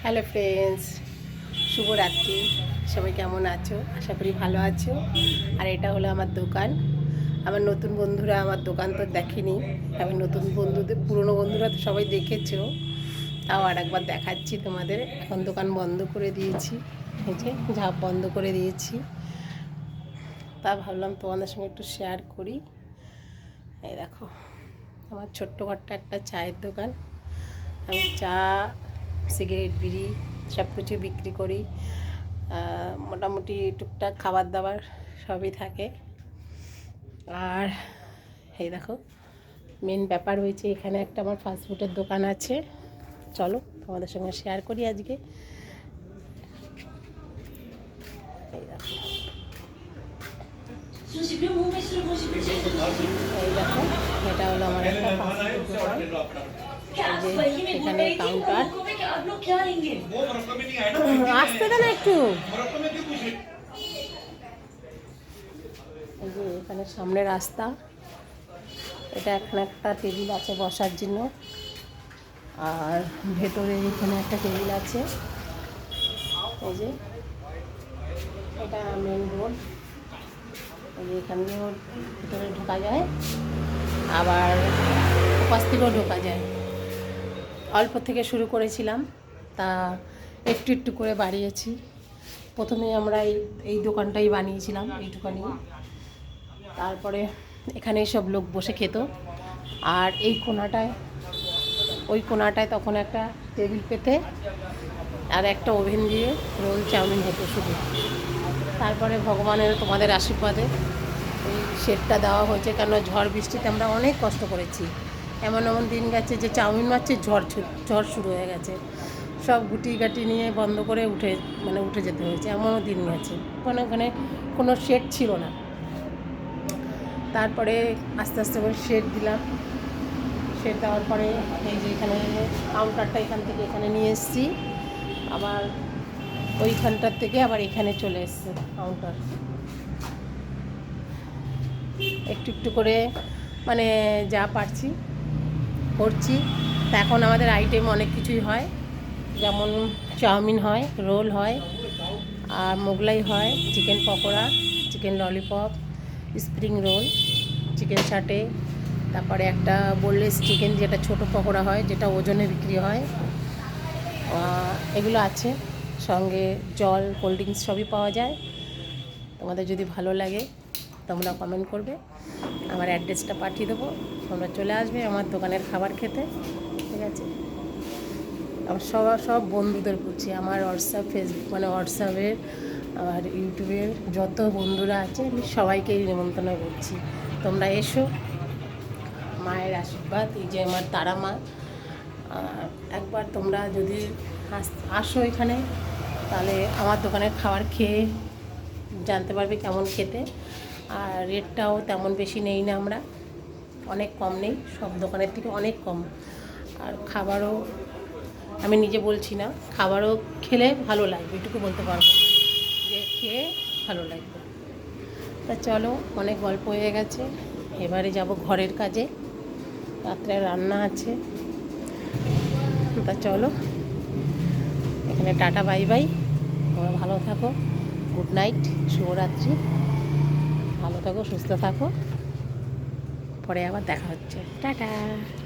Hello friends, শুভরাত্রি। সবাই কেমন আছো? আশা করি ভালো আছো। আর এটা হলো আমার দোকান। আমার নতুন বন্ধুরা আমার দোকান তো দেখেনি। আমি নতুন বন্ধুদের, পুরনো বন্ধুরা তো সবাই দেখেছো, তাও আর একবার দেখাচ্ছি তোমাদের। এখন দোকান বন্ধ করে দিয়েছি, এই যে ঝাঁপ বন্ধ করে দিয়েছি। তা ভাবলাম তোমাদের সঙ্গে একটু শেয়ার করি। এই দেখো, আমার ছোট্টখাট্ট একটা চায়ের দোকান। আমি চা, সিগারেট, বিড়ি সব কিছু বিক্রি করি। মোটামুটি টুকটাক খাবার দাবার সবই থাকে। আর এই দেখো, মেন ব্যাপার হয়েছে এখানে একটা আমার ফাস্টফুডের দোকান আছে। চলো তোমাদের সঙ্গে শেয়ার করি আজকে। এই দেখো, এই দেখো, এটা হলো আমার একটা ফাস্টফুড দোকান। এখানে কাউন্টার, আসতে দেন একটু। এই যে এখানে সামনে রাস্তা, এটা এখানে একটা টেবিল আছে বসার জন্য। আর ভেতরে এখানে একটা টেবিল আছে। এই যে এটা মেন রোড, এই যে এখান দিয়েও ভেতরে ঢোকা যায়, আবার ওপাশ থেকেও ঢোকা যায়। অল্প থেকে শুরু করেছিলাম, তা একটু একটু করে বাড়িয়েছি। প্রথমে আমরা এই দোকানটাই বানিয়েছিলাম এইটুখানি। তারপরে এখানে সব লোক বসে খেত। আর এই কোণাটায়, ওই কোণাটায় তখন একটা টেবিল পেতে আর একটা ওভেন দিয়ে রোল চাউমিন হতো শুধু। তারপরে ভগবানের তোমাদের আশীর্বাদে এই শেডটা দেওয়া হয়েছে, কেন ঝড় বৃষ্টিতে আমরা অনেক কষ্ট করেছি। এমন এমন দিন গেছে যে চাউমিন মারছে, ঝড় শুরু হয়ে গেছে, সব গুটি গাটি নিয়ে বন্ধ করে উঠে যেতে হয়েছে। এমনও দিন গেছে, ওখানে কোনো শেড ছিল না। তারপরে আস্তে আস্তে করে শেড দিলাম। শেড দেওয়ার পরে এই যে এখানে কাউন্টারটা এখান থেকে এখানে নিয়ে এসেছি, আবার ওইখানটার থেকে আবার এখানে চলে এসছে কাউন্টার। একটু একটু করে মানে যা পারছি করছি। তা এখন আমাদের আইটেম অনেক কিছুই হয়, যেমন চাউমিন হয়, রোল হয়, আর মোগলাই হয়, chicken pakora, chicken lollipop, spring roll, chicken চাটে, তারপরে একটা বোনলেস চিকেন যেটা ছোট পকোড়া হয়, যেটা ওজনে বিক্রি হয়, এগুলো আছে। সঙ্গে জল, কোল্ড ড্রিঙ্কস সবই পাওয়া যায়। তোমাদের যদি ভালো লাগে তোমরা কমেন্ট করবে, আমার অ্যাড্রেসটা পাঠিয়ে দেবো, তোমরা চলে আসবে আমার দোকানের খাবার খেতে, ঠিক আছে? আমার সব বন্ধুদের করছি, আমার হোয়াটসঅ্যাপ, ফেসবুক মানে হোয়াটসঅ্যাপের আর ইউটিউবের যত বন্ধুরা আছে আমি সবাইকেই নিমন্ত্রণ করছি, তোমরা এসো। মায়ের আশীর্বাদ, এই যে আমার তারা মা। একবার তোমরা যদি আসো এখানে, তাহলে আমার দোকানের খাবার খেয়ে জানতে পারবে কেমন খেতে। আর রেটটাও তেমন বেশি নেই না, আমরা অনেক কম নেই, সব দোকানের থেকে অনেক কম। আর খাবারও আমি নিজে বলছি না, খাবারও খেলে ভালো লাগবে, এটুকু বলতে পারবো যে খেয়ে ভালো লাগবে। তা চলো, অনেক গল্প হয়ে গেছে, এবারে যাব ঘরের কাজে, রাত্রে রান্না আছে। তা চলো, এখানে টাটা বাই বাই, তোমরা ভালো থাকো, গুড নাইট, শুভরাত্রি, ভালো থাকো, সুস্থ থাকো, পরে আবার দেখা হচ্ছে, টাটা।